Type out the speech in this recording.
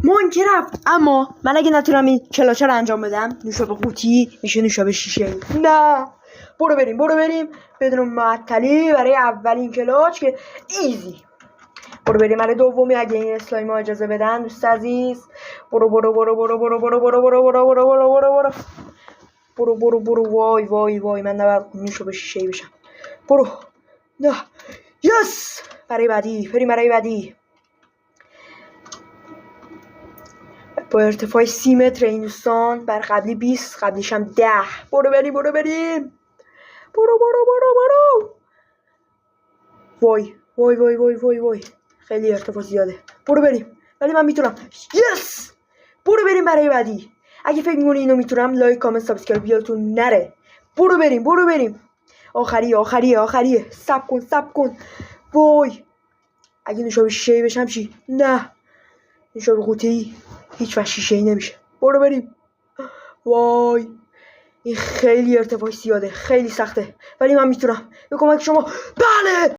ممکن رفت، اما من اگه نتونم این کلاچه رو انجام بدم، نوشابه قوطی میشه نوشابه شیشه. نه برو بریم بدون معطلی برای اولین کلاچ که ایزی. برو بریم برای دومی اگه این اسلایم ها اجازه بدن دوست عزیز. برو وای من نباید نوشابه شیشه بشم. برو نه یس. برای بعدی با ارتفاع 30 متر این دوستان، بر قبلی 20 قبلیش هم 10. برو بریم وای خیلی ارتفاع زیاده. برو بریم ولی من میتونم. یس. برو بریم برای بعدی. اگه فکر میکنی اینو میتونم لایک کامنت سابسکرایب یادتون نره. برو بریم آخریه. سب کن وای اگه نوشابه شیشه بشم چی؟ نه نوشابه قوطی هیچ وقت شیشه ای نمیشه. برو بریم. وای این خیلی ارتفاع زیاده، خیلی سخته، ولی من میتونم. به کمک شما. بله